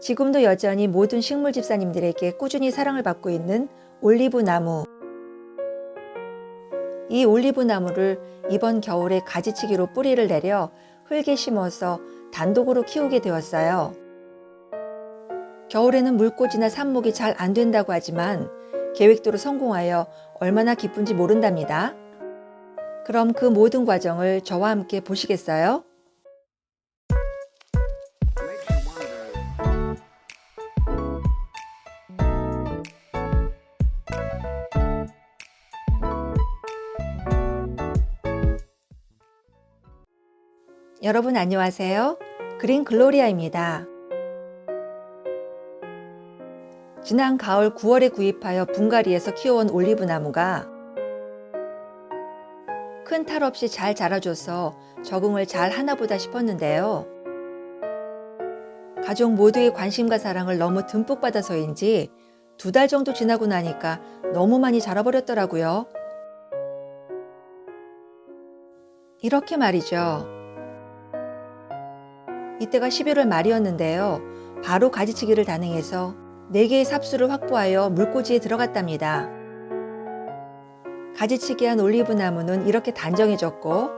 지금도 여전히 모든 식물 집사님들에게 꾸준히 사랑을 받고 있는 올리브 나무. 이 올리브 나무를 이번 겨울에 가지치기로 뿌리를 내려 흙에 심어서 단독으로 키우게 되었어요. 겨울에는 물꽂이나 삽목이 잘 안 된다고 하지만 계획대로 성공하여 얼마나 기쁜지 모른답니다. 그럼 그 모든 과정을 저와 함께 보시겠어요? 여러분 안녕하세요. 그린 글로리아입니다. 지난 가을 9월에 구입하여 분갈이에서 키워온 올리브 나무가 큰 탈 없이 잘 자라줘서 적응을 잘 하나보다 싶었는데요. 가족 모두의 관심과 사랑을 너무 듬뿍 받아서인지 2달 정도 지나고 나니까 너무 많이 자라버렸더라고요. 이렇게 말이죠. 이때가 11월 말이었는데요. 바로 가지치기를 단행해서 4개의 삽수를 확보하여 물꽂이에 들어갔답니다. 가지치기한 올리브 나무는 이렇게 단정해졌고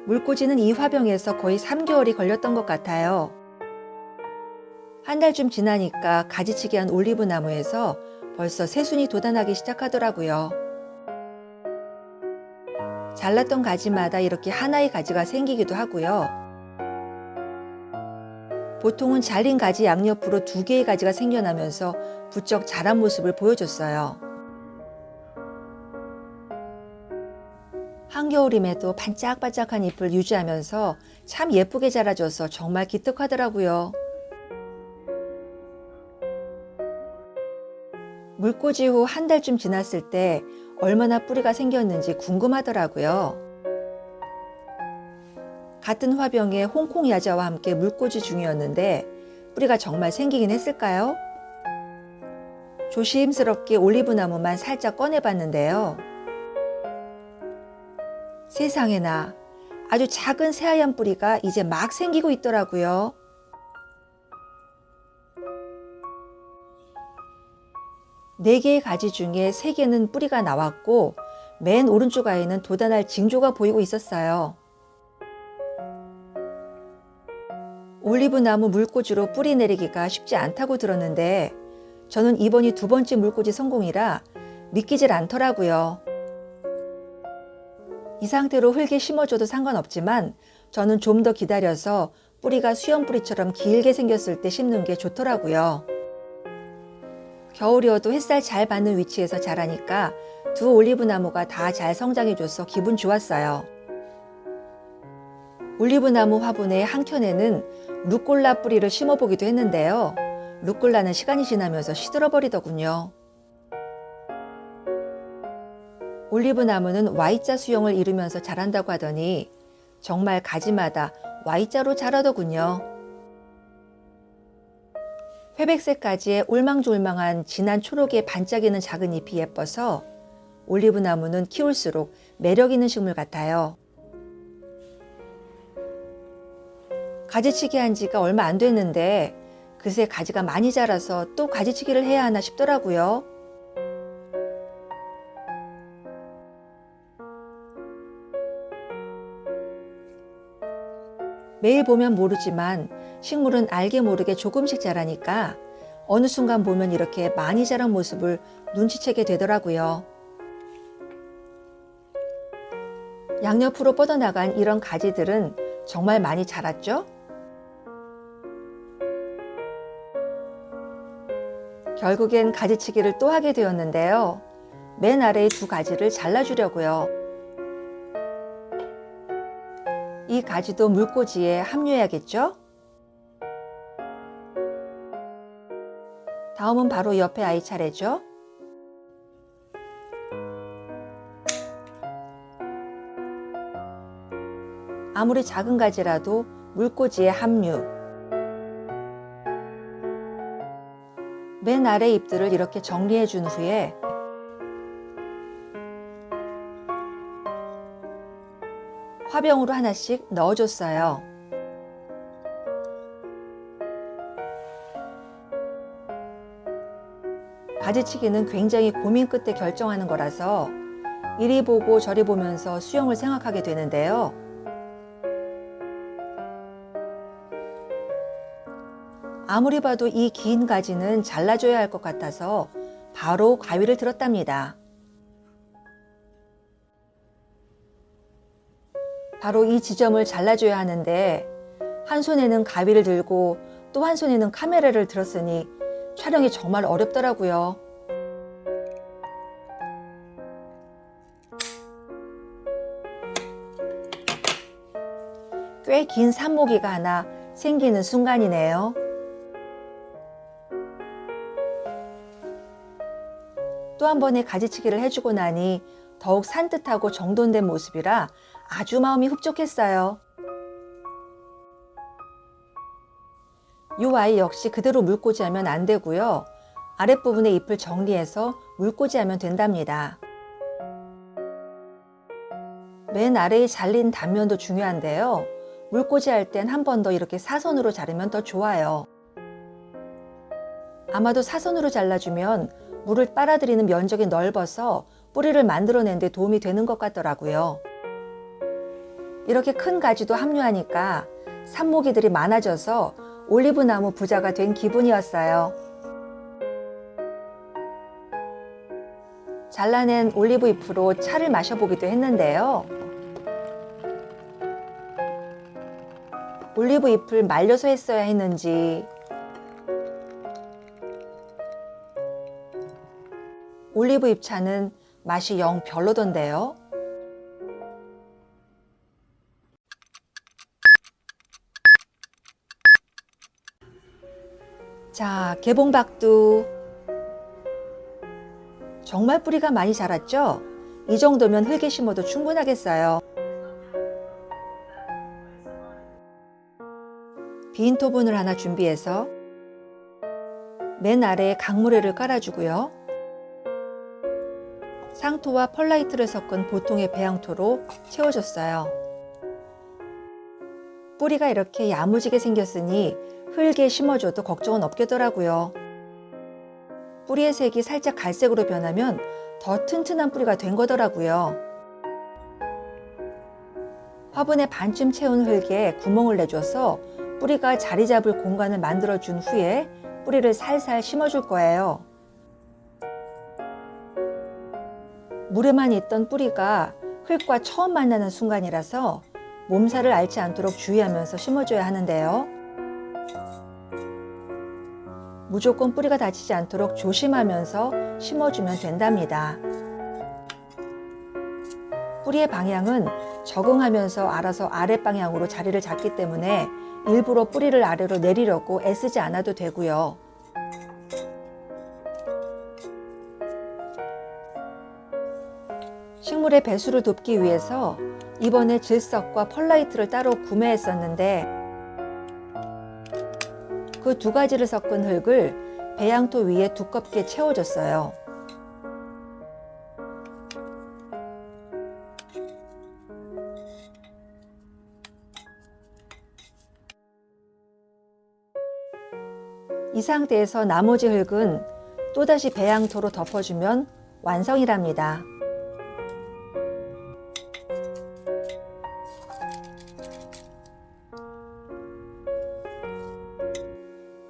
물꽂이는 이 화병에서 거의 3개월이 걸렸던 것 같아요. 한 달쯤 지나니까 가지치기한 올리브 나무에서 벌써 새순이 돋아나기 시작하더라고요. 잘랐던 가지마다 이렇게 하나의 가지가 생기기도 하고요. 보통은 잘린 가지 양옆으로 2개의 가지가 생겨나면서 부쩍 자란 모습을 보여줬어요. 한겨울임에도 반짝반짝한 잎을 유지하면서 참 예쁘게 자라줘서 정말 기특하더라고요. 물꽂이 후 한 달쯤 지났을 때 얼마나 뿌리가 생겼는지 궁금하더라고요. 같은 화병에 홍콩 야자와 함께 물꽂이 중이었는데 뿌리가 정말 생기긴 했을까요? 조심스럽게 올리브 나무만 살짝 꺼내봤는데요. 세상에나 아주 작은 새하얀 뿌리가 이제 막 생기고 있더라고요. 네 개의 가지 중에 3개는 뿌리가 나왔고 맨 오른쪽 아이는 돋아날 징조가 보이고 있었어요. 올리브 나무 물꽂이로 뿌리 내리기가 쉽지 않다고 들었는데 저는 이번이 2번째 물꽂이 성공이라 믿기질 않더라고요. 이 상태로 흙에 심어줘도 상관없지만 저는 좀 더 기다려서 뿌리가 수염뿌리처럼 길게 생겼을 때 심는 게 좋더라고요. 겨울이어도 햇살 잘 받는 위치에서 자라니까 2 올리브 나무가 다 잘 성장해줘서 기분 좋았어요. 올리브 나무 화분의 한켠에는 루꼴라 뿌리를 심어보기도 했는데요. 루꼴라는 시간이 지나면서 시들어버리더군요. 올리브 나무는 Y자 수영을 이루면서 자란다고 하더니 정말 가지마다 Y자로 자라더군요. 회백색 가지에 올망졸망한 진한 초록에 반짝이는 작은 잎이 예뻐서 올리브 나무는 키울수록 매력 있는 식물 같아요. 가지치기 한 지가 얼마 안 됐는데 그새 가지가 많이 자라서 또 가지치기를 해야 하나 싶더라고요. 매일 보면 모르지만 식물은 알게 모르게 조금씩 자라니까 어느 순간 보면 이렇게 많이 자란 모습을 눈치채게 되더라고요. 양옆으로 뻗어나간 이런 가지들은 정말 많이 자랐죠? 결국엔 가지치기를 또 하게 되었는데요. 맨 아래의 2 가지를 잘라주려고요. 이 가지도 물꽂이에 합류해야겠죠? 다음은 바로 옆에 아이 차례죠. 아무리 작은 가지라도 물꽂이에 합류. 맨 아래 잎들을 이렇게 정리해 준 후에 화병으로 하나씩 넣어줬어요. 가지치기는 굉장히 고민 끝에 결정하는 거라서 이리 보고 저리 보면서 수영을 생각하게 되는데요. 아무리 봐도 이 긴 가지는 잘라줘야 할 것 같아서 바로 가위를 들었답니다. 바로 이 지점을 잘라줘야 하는데 한 손에는 가위를 들고 또 한 손에는 카메라를 들었으니 촬영이 정말 어렵더라고요. 꽤 긴 산모기가 하나 생기는 순간이네요. 또 한 번의 가지치기를 해주고 나니 더욱 산뜻하고 정돈된 모습이라 아주 마음이 흡족했어요. 이 아이 역시 그대로 물꽂이하면 안 되고요. 아랫부분의 잎을 정리해서 물꽂이하면 된답니다. 맨 아래에 잘린 단면도 중요한데요. 물꽂이할 땐 한 번 더 이렇게 사선으로 자르면 더 좋아요. 아마도 사선으로 잘라주면 물을 빨아들이는 면적이 넓어서 뿌리를 만들어낸 데 도움이 되는 것 같더라고요. 이렇게 큰 가지도 합류하니까 산모기들이 많아져서 올리브나무 부자가 된 기분이었어요. 잘라낸 올리브 잎으로 차를 마셔보기도 했는데요. 올리브 잎을 말려서 했어야 했는지 올리브 잎 차는 맛이 영 별로던데요. 자, 개봉박두. 정말 뿌리가 많이 자랐죠? 이 정도면 흙에 심어도 충분하겠어요. 빈 토분을 하나 준비해서 맨 아래에 강물회를 깔아주고요. 상토와 펄라이트를 섞은 보통의 배양토로 채워줬어요. 뿌리가 이렇게 야무지게 생겼으니 흙에 심어줘도 걱정은 없겠더라고요. 뿌리의 색이 살짝 갈색으로 변하면 더 튼튼한 뿌리가 된 거더라고요. 화분에 반쯤 채운 흙에 구멍을 내줘서 뿌리가 자리 잡을 공간을 만들어준 후에 뿌리를 살살 심어줄 거예요. 물에만 있던 뿌리가 흙과 처음 만나는 순간이라서 몸살을 앓지 않도록 주의하면서 심어줘야 하는데요. 무조건 뿌리가 다치지 않도록 조심하면서 심어주면 된답니다. 뿌리의 방향은 적응하면서 알아서 아랫방향으로 자리를 잡기 때문에 일부러 뿌리를 아래로 내리려고 애쓰지 않아도 되고요. 식물의 배수를 돕기 위해서 이번에 질석과 펄라이트를 따로 구매했었는데 그 두 가지를 섞은 흙을 배양토 위에 두껍게 채워줬어요. 이 상태에서 나머지 흙은 또다시 배양토로 덮어주면 완성이랍니다.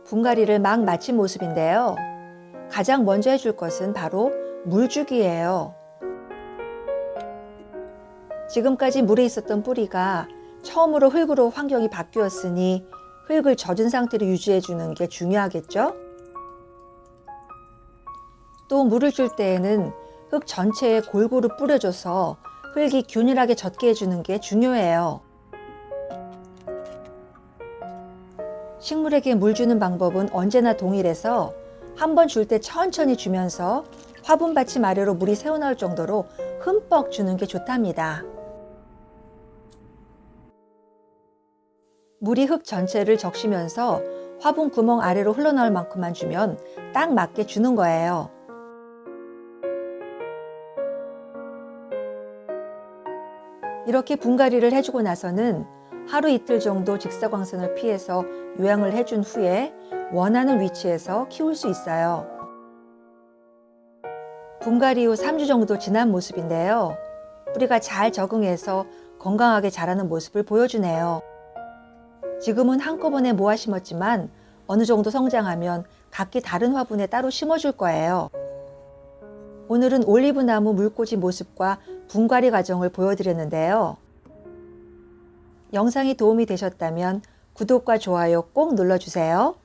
분갈이를 막 마친 모습인데요. 가장 먼저 해줄 것은 바로 물주기예요. 지금까지 물에 있었던 뿌리가 처음으로 흙으로 환경이 바뀌었으니 흙을 젖은 상태로 유지해 주는 게 중요하겠죠? 또 물을 줄 때에는 흙 전체에 골고루 뿌려줘서 흙이 균일하게 젖게 해주는 게 중요해요. 식물에게 물 주는 방법은 언제나 동일해서 한 번 줄 때 천천히 주면서 화분 받침 아래로 물이 새어나올 정도로 흠뻑 주는 게 좋답니다. 물이 흙 전체를 적시면서 화분 구멍 아래로 흘러나올 만큼만 주면 딱 맞게 주는 거예요. 이렇게 분갈이를 해주고 나서는 하루 이틀 정도 직사광선을 피해서 요양을 해준 후에 원하는 위치에서 키울 수 있어요. 분갈이 후 3주 정도 지난 모습인데요. 뿌리가 잘 적응해서 건강하게 자라는 모습을 보여주네요. 지금은 한꺼번에 모아 심었지만 어느 정도 성장하면 각기 다른 화분에 따로 심어줄 거예요. 오늘은 올리브나무 물꽂이 모습과 분갈이 과정을 보여드렸는데요. 영상이 도움이 되셨다면 구독과 좋아요 꼭 눌러주세요.